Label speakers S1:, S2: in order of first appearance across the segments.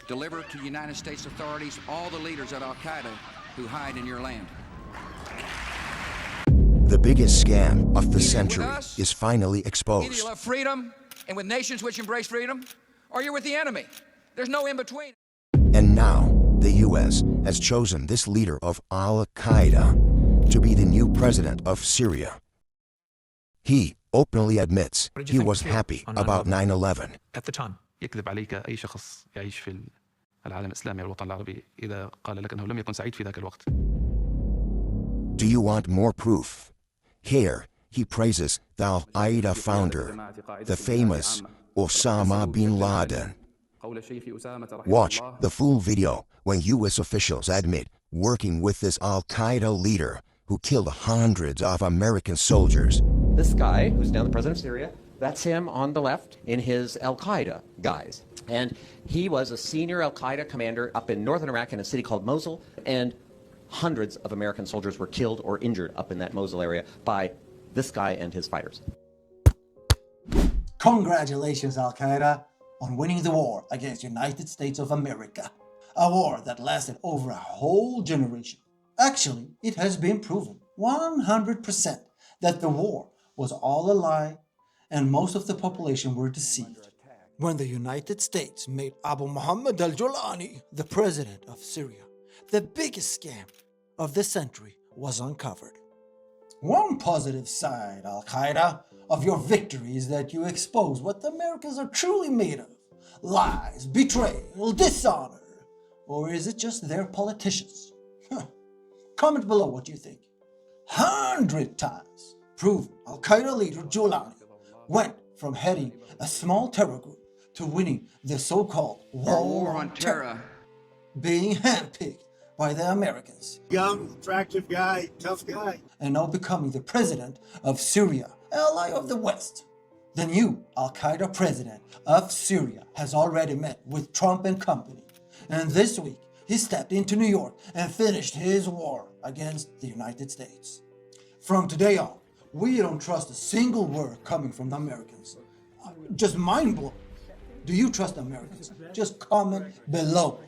S1: Deliver to United States authorities all the leaders of al-Qaeda who hide in your land.
S2: The biggest scam of the century is finally exposed.
S1: Either you love freedom and with nations which embrace freedom, or you're with the enemy. There's no in-between.
S2: And now, the U.S. has chosen this leader of al-Qaeda to be the new president of Syria. He openly admits he was happy about 9/11.
S3: At the time, يكذب عليك أي شخص يعيش في العالم الإسلامي والوطن العربي إذا قال لك أنه لم يكن سعيد في ذاك الوقت.
S2: Do you want more proof? Here, he praises the al-Qaeda founder, the famous Osama bin Laden. Watch the full video when U.S. officials admit working with this al-Qaeda leader who killed hundreds of American soldiers.
S4: This guy, who's now the president of Syria, that's him on the left in his al-Qaeda guise. And he was a senior al-Qaeda commander up in northern Iraq in a city called Mosul, and hundreds of American soldiers were killed or injured up in that Mosul area by this guy and his fighters.
S5: Congratulations, Al-Qaeda, on winning the war against the United States of America. A war that lasted over a whole generation. Actually, it has been proven 100% that the war was all a lie and most of the population were deceived. When the United States made Abu Mohammed al-Jolani the president of Syria, the biggest scam of the century was uncovered. One positive side, Al-Qaeda, of your victory is that you expose what the Americans are truly made of. Lies, betrayal, dishonor. Or is it just their politicians? Comment below what you think. 100 times prove Al-Qaeda leader Jolani went from heading a small terror group to winning the so-called war on terror, being handpicked by the Americans.
S6: Young, attractive guy, tough guy.
S5: And now becoming the president of Syria, ally of the West. The new Al-Qaeda president of Syria has already met with Trump and company. And this week, he stepped into New York and finished his war against the United States. From today on, we don't trust a single word coming from the Americans. Just mind-blowing. Do you trust Americans? Just comment below.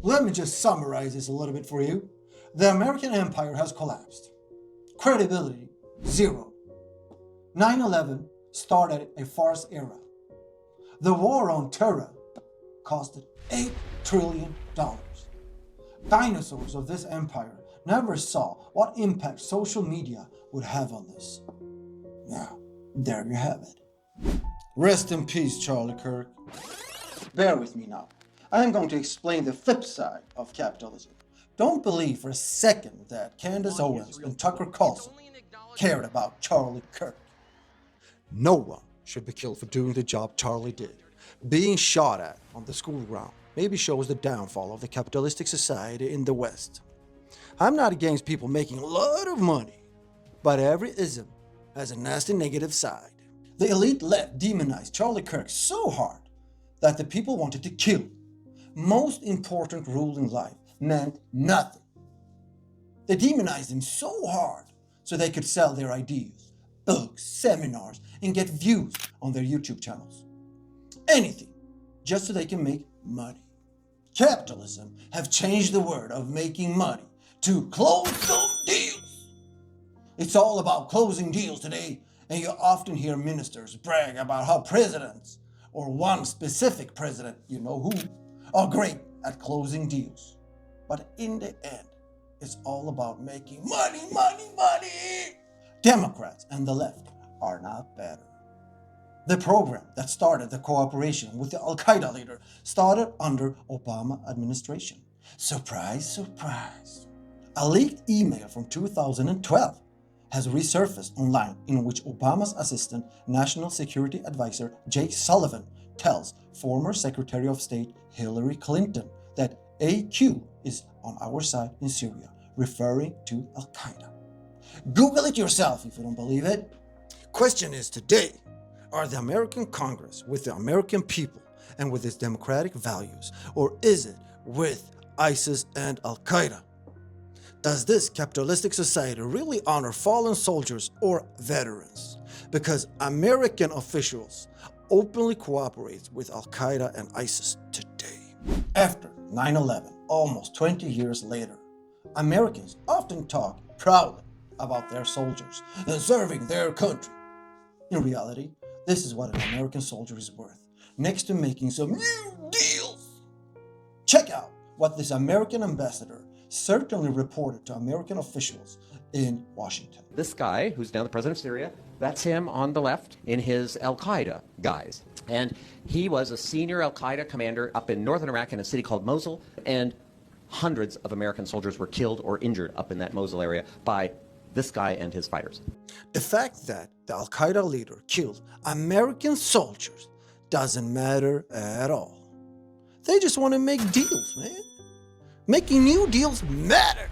S5: Let me just summarize this a little bit for you. The American empire has collapsed. Credibility, zero. 9/11 started a farce era. The war on terror costed $8 trillion. Dinosaurs of this empire never saw what impact social media would have on this. Now, there you have it. Rest in peace, Charlie Kirk. Bear with me now. I am going to explain the flip side of capitalism. Don't believe for a second that Candace Owens and Tucker Carlson cared about Charlie Kirk. No one should be killed for doing the job Charlie did. Being shot at on the school ground maybe shows the downfall of the capitalistic society in the West. I'm not against people making a lot of money, but every ism has a nasty negative side. The elite left demonized Charlie Kirk so hard that the people wanted to kill him. Most important rule in life meant nothing. They demonized him so hard so they could sell their ideas, books, seminars, and get views on their YouTube channels. Anything, just so they can make money. Capitalism have changed the word of making money to close some deals. It's all about closing deals today, and you often hear ministers brag about how presidents, or one specific president, you know who, are great at closing deals. But in the end, it's all about making money, money, money. Democrats and the left are not better. The program that started the cooperation with the Al-Qaeda leader started under Obama administration. Surprise, surprise. A leaked email from 2012 has resurfaced online in which Obama's assistant National Security Advisor Jake Sullivan tells former Secretary of State Hillary Clinton that AQ is on our side in Syria, referring to Al-Qaeda. Google it yourself if you don't believe it. Question is today, are the American Congress with the American people and with its democratic values, or is it with ISIS and Al-Qaeda? Does this capitalistic society really honor fallen soldiers or veterans? Because American officials openly cooperate with Al-Qaeda and ISIS today. After 9/11, almost 20 years later, Americans often talk proudly about their soldiers and serving their country. In reality, this is what an American soldier is worth, next to making some new deals. Check out what this American ambassador certainly reported to American officials in Washington.
S4: This guy, who's now the president of Syria, that's him on the left in his al-Qaeda guise. And he was a senior al-Qaeda commander up in northern Iraq in a city called Mosul, and hundreds of American soldiers were killed or injured up in that Mosul area by this guy and his fighters.
S5: The fact that the Al-Qaeda leader killed American soldiers doesn't matter at all. They just want to make deals, man. Making new deals matter.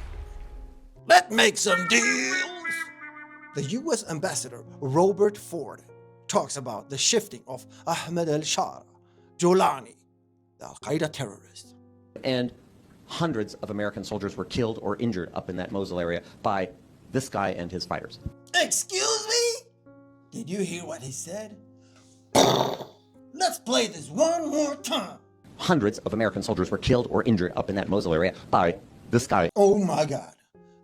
S5: Let's make some deals. The U.S. ambassador Robert Ford talks about the shifting of Ahmed al-Shara, al-Jolani, the Al-Qaeda terrorist.
S4: And hundreds of American soldiers were killed or injured up in that Mosul area by this guy and his fighters.
S5: Excuse me? Did you hear what he said? Let's play this one more time.
S4: Hundreds of American soldiers were killed or injured up in that Mosul area by this guy.
S5: Oh my God.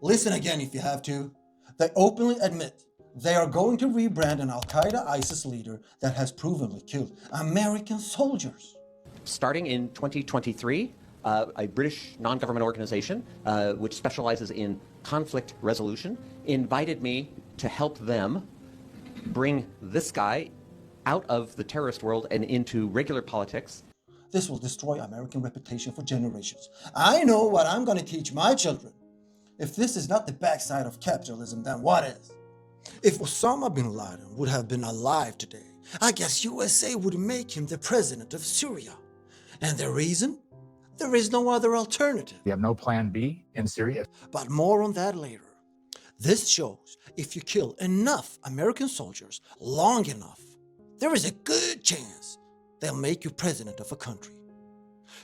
S5: Listen again if you have to. They openly admit they are going to rebrand an Al-Qaeda ISIS leader that has provenly killed American soldiers.
S4: Starting in 2023, a British non-government organization, which specializes in conflict resolution, invited me to help them bring this guy out of the terrorist world and into regular politics.
S5: This will destroy American reputation for generations. I know what I'm going to teach my children. If this is not the backside of capitalism, then what is? If Osama bin Laden would have been alive today, I guess USA would make him the president of Syria. And the reason? There is no other alternative.
S7: We have no plan B in Syria.
S5: But more on that later. This shows if you kill enough American soldiers long enough, there is a good chance they'll make you president of a country.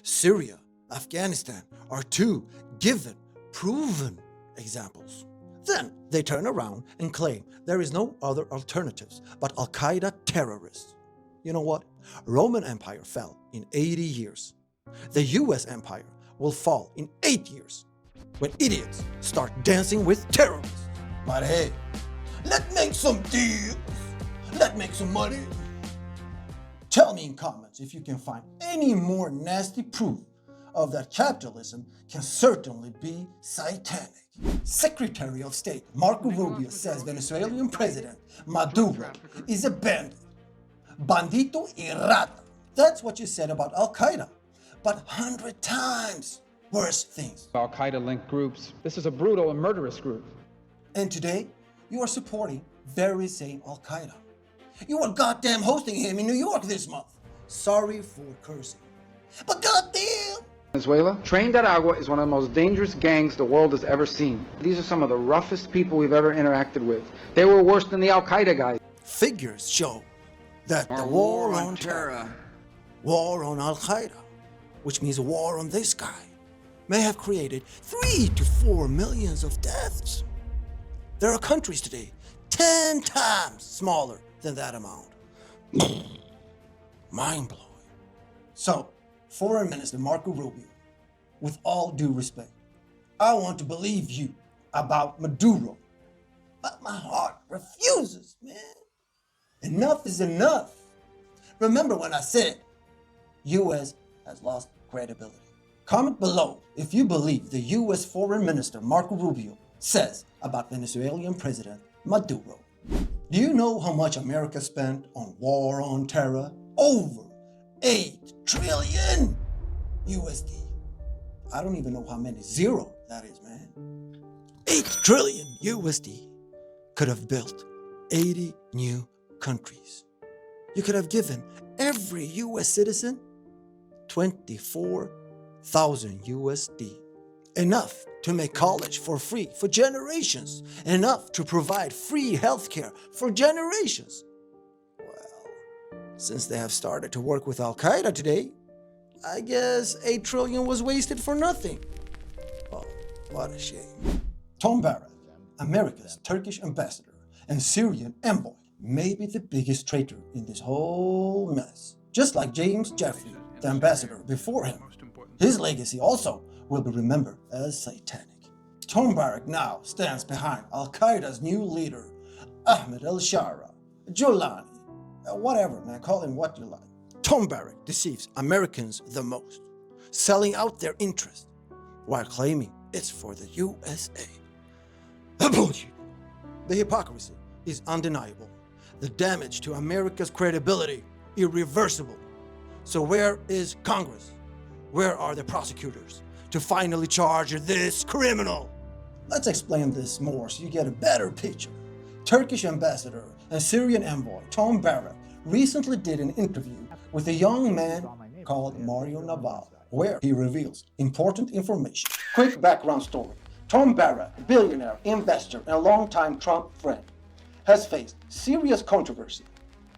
S5: Syria, Afghanistan are two given, proven examples. Then they turn around and claim there is no other alternatives but Al-Qaeda terrorists. You know what? Roman Empire fell in 80 years. The US empire will fall in 8 years when idiots start dancing with terrorists. But hey, let's make some deals. Let's make some money. Tell me in comments if you can find any more nasty proof of that capitalism can certainly be satanic. Secretary of State Marco Rubio says Venezuelan President Maduro is a bandit. Bandito y rata. That's what you said about Al-Qaeda, but 100 times worse things.
S8: Al-Qaeda-linked groups. This is a brutal and murderous group.
S5: And today, you are supporting very same Al-Qaeda. You were goddamn hosting him in New York this month. Sorry for cursing. But goddamn!
S9: Venezuela, Train de Aragua is one of the most dangerous gangs the world has ever seen. These are some of the roughest people we've ever interacted with. They were worse than the Al-Qaeda guys.
S5: Figures show that the war on terror, war on Al-Qaeda, which means a war on this guy, may have created 3 to 4 million of deaths. There are countries today 10 times smaller than that amount. Mind-blowing. So, Foreign Minister Marco Rubio, with all due respect, I want to believe you about Maduro, but my heart refuses, man. Enough is enough. Remember when I said U.S. has lost credibility? Comment below if you believe the U.S. Foreign Minister Marco Rubio says about Venezuelan President Maduro. Do you know how much America spent on war on terror? Over 8 trillion USD. I don't even know how many zero that is, man. 8 trillion USD could have built 80 new countries. You could have given every US citizen 24,000 USD. Enough to make college for free for generations. Enough to provide free healthcare for generations. Well, since they have started to work with Al-Qaeda today, I guess 8 trillion was wasted for nothing. Oh, what a shame. Tom Barrack, America's Turkish ambassador and Syrian envoy, may be the biggest traitor in this whole mess. Just like James Jeffrey, the ambassador before him. His legacy also will be remembered as satanic. Tom Barrack now stands behind al-Qaeda's new leader, Ahmed al-Shara, al-Jolani, whatever, man, call him what you like. Tom Barrack deceives Americans the most, selling out their interest while claiming it's for the USA. Bullshit. The hypocrisy is undeniable. The damage to America's credibility irreversible. So where is Congress? Where are the prosecutors to finally charge this criminal? Let's explain this more so you get a better picture. Turkish ambassador and Syrian envoy Tom Barrack recently did an interview with a young man called Mario Nawfal, where he reveals important information. Quick background story. Tom Barrack, billionaire, investor, and longtime Trump friend, has faced serious controversy.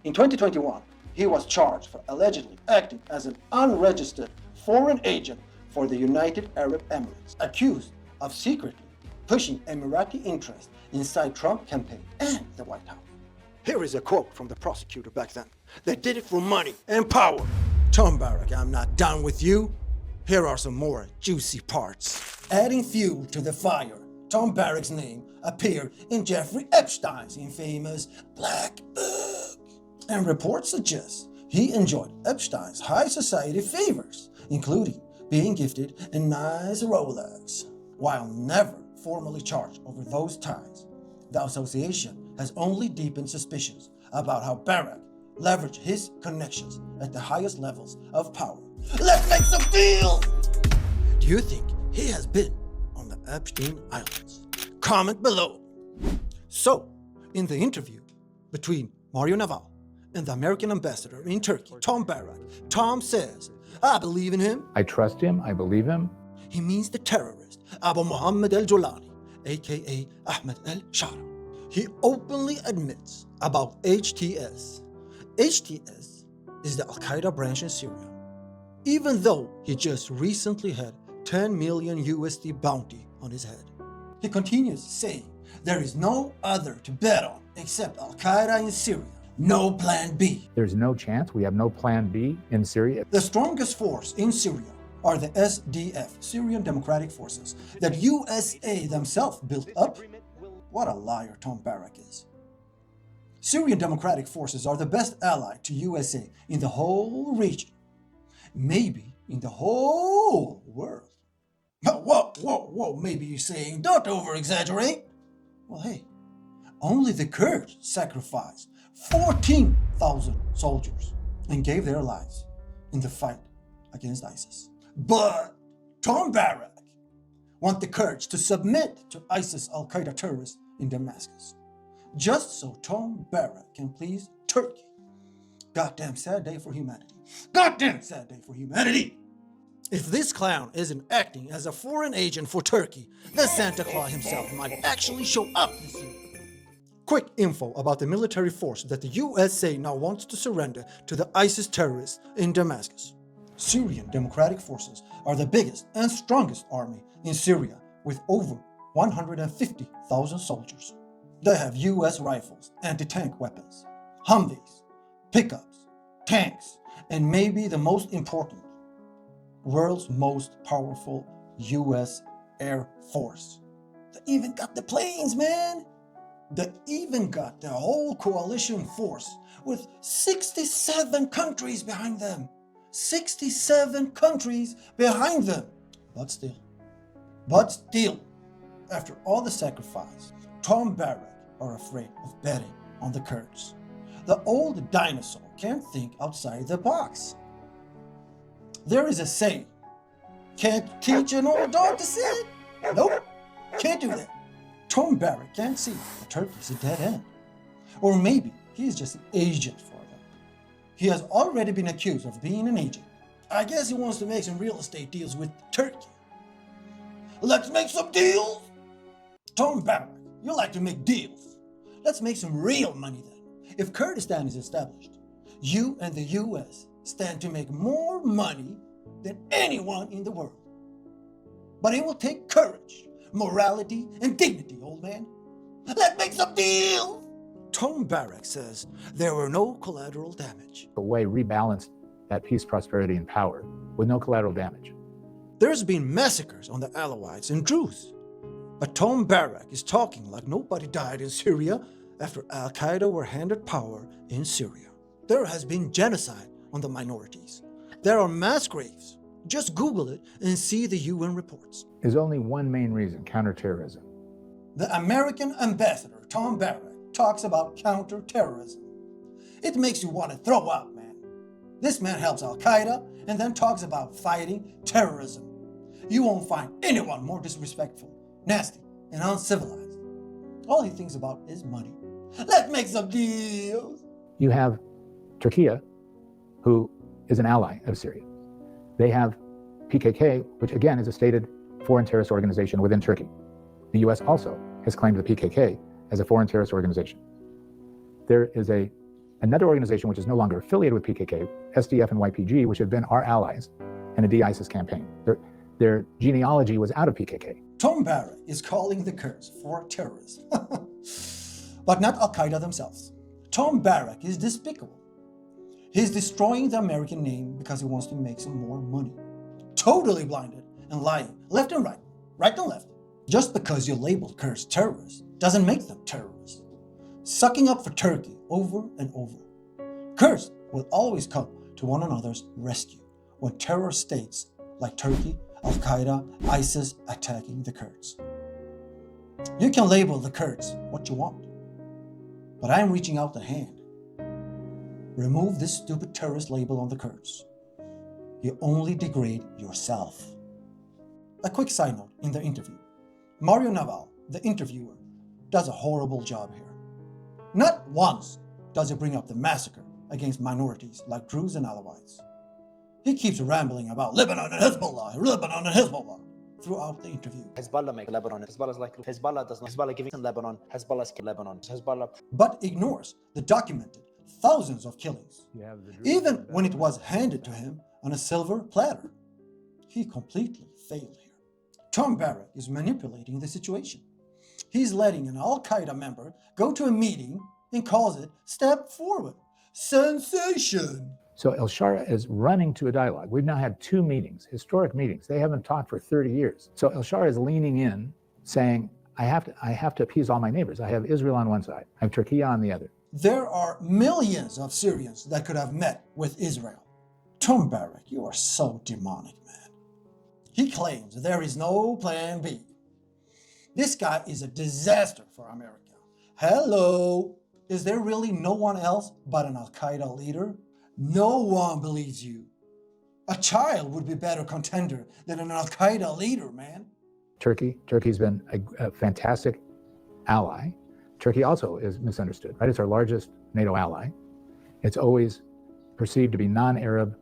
S5: In 2021, he was charged for allegedly acting as an unregistered foreign agent for the United Arab Emirates, accused of secretly pushing Emirati interests inside Trump campaign and the White House. Here is a quote from the prosecutor back then. They did it for money and power. Tom Barrack, I'm not done with you. Here are some more juicy parts. Adding fuel to the fire, Tom Barrack's name appeared in Jeffrey Epstein's infamous Black Book. And reports suggest he enjoyed Epstein's high society favors, including being gifted a nice Rolex. While never formally charged over those ties, the association has only deepened suspicions about how Barrack leveraged his connections at the highest levels of power. Let's make some deals! Do you think he has been on the Epstein Islands? Comment below. So, in the interview between Mario Nawfal and the American ambassador in Turkey, Tom Barrack, Tom says, I believe in him.
S7: I trust him. I believe him.
S5: He means the terrorist, Abu Mohammed al-Jolani, aka Ahmed al-Shara. He openly admits about HTS. HTS is the Al-Qaeda branch in Syria. Even though he just recently had 10 million USD bounty on his head. He continues saying there is no other to bet on except Al-Qaeda in Syria. No plan B.
S7: There's no chance. We have no plan B in Syria.
S5: The strongest force in Syria are the SDF, Syrian Democratic Forces, that USA themselves built up. What a liar Tom Barrack is. Syrian Democratic Forces are the best ally to USA in the whole region. Maybe in the whole world. Whoa, maybe you're saying, don't over-exaggerate. Well, hey, only the Kurds sacrificed 14,000 soldiers and gave their lives in the fight against ISIS. But Tom Barrack wants the Kurds to submit to ISIS al-Qaeda terrorists in Damascus, just so Tom Barrack can please Turkey. Goddamn sad day for humanity. Goddamn sad day for humanity. If this clown isn't acting as a foreign agent for Turkey, the Santa Claus himself might actually show up this year. Quick info about the military force that the USA now wants to surrender to the ISIS terrorists in Damascus. Syrian Democratic Forces are the biggest and strongest army in Syria with over 150,000 soldiers. They have US rifles, anti-tank weapons, Humvees, pickups, tanks, and maybe the most important, world's most powerful US Air Force. They even got the planes, man! They even got the whole coalition force with 67 countries behind them. 67 countries behind them. But still, after all the sacrifice, Tom Barrack are afraid of betting on the Kurds. The old dinosaur can't think outside the box. There is a saying, can't teach an old dog to sit. Nope, can't do that. Tom Barrack can't see that Turkey's a dead end. Or maybe he's just an agent for them. He has already been accused of being an agent. I guess he wants to make some real estate deals with Turkey. Let's make some deals! Tom Barrack, you like to make deals. Let's make some real money then. If Kurdistan is established, you and the US stand to make more money than anyone in the world. But it will take courage, morality, and dignity, old man. Let's make some deals! Tom Barrack says there were no collateral damage.
S7: The way rebalanced that peace, prosperity, and power with no collateral damage.
S5: There's been massacres on the Alawites and Druze. But Tom Barrack is talking like nobody died in Syria after Al-Qaeda were handed power in Syria. There has been genocide on the minorities. There are mass graves. Just Google it and see the UN reports.
S7: There's only one main reason: counterterrorism.
S5: The American ambassador, Tom Barrack, talks about counterterrorism. It makes you want to throw up, man. This man helps Al-Qaeda and then talks about fighting terrorism. You won't find anyone more disrespectful, nasty, and uncivilized. All he thinks about is money. Let's make some deals.
S7: You have Turkey, who is an ally of Syria. They have PKK, which again is a stated foreign terrorist organization within Turkey. The US also has claimed the PKK as a foreign terrorist organization. There is another organization which is no longer affiliated with PKK, SDF and YPG, which have been our allies in a de-ISIS campaign. Their genealogy was out of PKK.
S5: Tom Barrack is calling the Kurds for terrorists, but not Al-Qaeda themselves. Tom Barrack is despicable. He's destroying the American name because he wants to make some more money. Totally blinded and lying, left and right, right and left. Just because you label Kurds terrorists doesn't make them terrorists. Sucking up for Turkey over and over. Kurds will always come to one another's rescue when terror states like Turkey, Al-Qaeda, ISIS attacking the Kurds. You can label the Kurds what you want, but I'm reaching out the hand. Remove this stupid terrorist label on the Kurds. You only degrade yourself. A quick side note in the interview. Mario Nawfal, the interviewer, does a horrible job here. Not once does he bring up the massacre against minorities like Druze and Alawites. He keeps rambling about Lebanon and Hezbollah throughout the interview.
S10: Hezbollah make Lebanon. Hezbollah is like Hezbollah does not. Hezbollah giving Lebanon. Hezbollah's Lebanon. Hezbollah.
S5: But ignores the documented thousands of killings, even when it was handed to him on a silver platter. He completely failed here. Tom Barrack is manipulating the situation. He's letting an Al-Qaeda member go to a meeting and calls it step forward. Sensation!
S7: So al-Shara is running to a dialogue. We've now had 2 meetings, historic meetings. They haven't talked for 30 years. So al-Shara is leaning in, saying, I have to appease all my neighbors. I have Israel on one side. I have Turkey on the other.
S5: There are millions of Syrians that could have met with Israel. Tom Barrack, you are so demonic, man. He claims there is no plan B. This guy is a disaster for America. Hello. Is there really no one else but an Al-Qaeda leader? No one believes you. A child would be a better contender than an Al-Qaeda leader, man.
S7: Turkey's been a fantastic ally. Turkey also is misunderstood, right? It's our largest NATO ally. It's always perceived to be non-Arab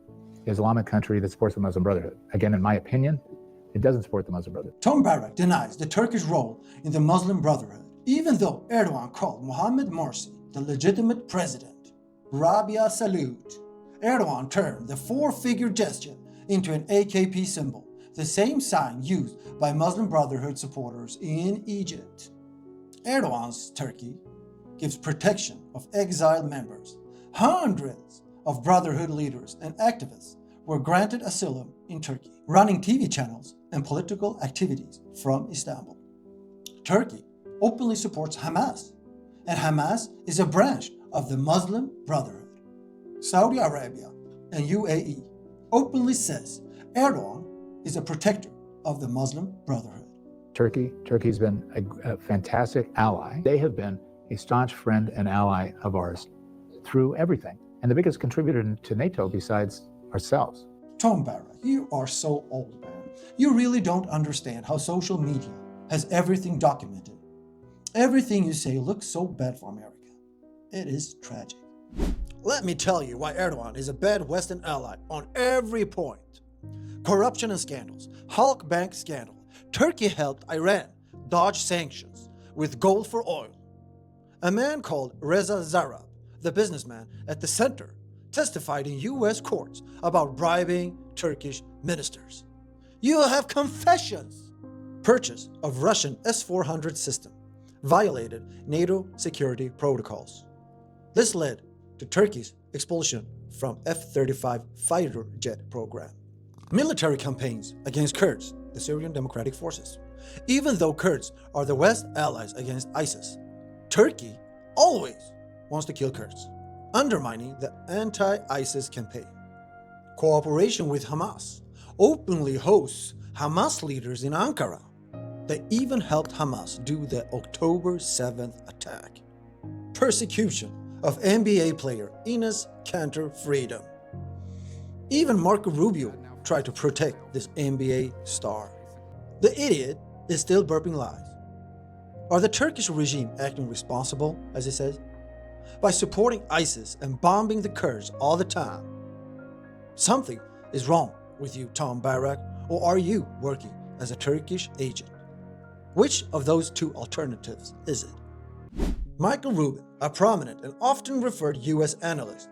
S7: Islamic country that supports the Muslim Brotherhood. Again, in my opinion, it doesn't support the Muslim Brotherhood.
S5: Tom Barrack denies the Turkish role in the Muslim Brotherhood, even though Erdogan called Mohammed Morsi the legitimate president. Rabia salute. Erdogan turned the 4-figure gesture into an AKP symbol, the same sign used by Muslim Brotherhood supporters in Egypt. Erdogan's Turkey gives protection of exiled members. Hundreds of Brotherhood leaders and activists were granted asylum in Turkey, running TV channels and political activities from Istanbul. Turkey openly supports Hamas, and Hamas is a branch of the Muslim Brotherhood. Saudi Arabia and UAE openly says Erdogan is a protector of the Muslim Brotherhood.
S7: Turkey's been a fantastic ally. They have been a staunch friend and ally of ours through everything, and the biggest contributor to NATO besides ourselves.
S5: Tom Barrack, you are so old, man. You really don't understand how social media has everything documented. Everything you say looks so bad for America. It is tragic. Let me tell you why Erdogan is a bad Western ally on every point. Corruption and scandals, Hulk Bank scandal. Turkey helped Iran dodge sanctions with gold for oil. A man called Reza Zarrab, the businessman at the center, testified in U.S. courts about bribing Turkish ministers. You have confessions. Purchase of Russian S-400 system violated NATO security protocols. This led to Turkey's expulsion from F-35 fighter jet program. military campaigns against Kurds, the Syrian Democratic Forces. Even though Kurds are the West allies against ISIS, Turkey always wants to kill Kurds, undermining the anti-ISIS campaign. Cooperation with Hamas openly hosts Hamas leaders in Ankara. They even helped Hamas do the October 7th attack. Persecution of NBA player Enes Kanter Freedom. Even Marco Rubio tried to protect this NBA star. The idiot is still burping lies. Are the Turkish regime acting responsible, as it says, by supporting ISIS and bombing the Kurds all the time? Something is wrong with you, Tom Barrack, or are you working as a Turkish agent? Which of those two alternatives is it? Michael Rubin, a prominent and often referred US analyst,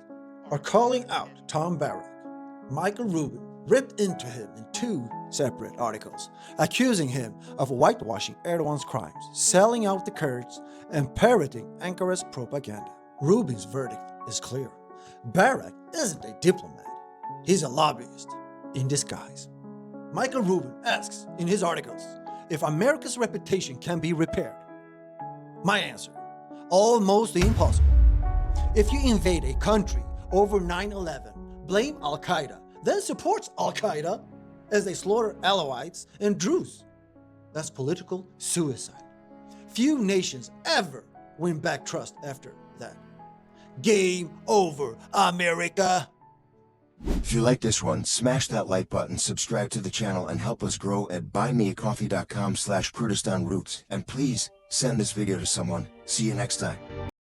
S5: are calling out Tom Barrack. Michael Rubin ripped into him in 2 separate articles, accusing him of whitewashing Erdogan's crimes, selling out the Kurds, and parroting Ankara's propaganda. Rubin's verdict is clear. Barrack isn't a diplomat. He's a lobbyist in disguise. Michael Rubin asks in his articles if America's reputation can be repaired. My answer, almost impossible. If you invade a country over 9/11, blame Al-Qaeda, then supports Al-Qaeda as they slaughter Alawites and Druze, that's political suicide. Few nations ever win back trust after that. Game over, America.
S2: If you like this one, smash that like button, subscribe to the channel, and help us grow at buymeacoffee.com/KurdistanRoots. And please send this video to someone. See you next time.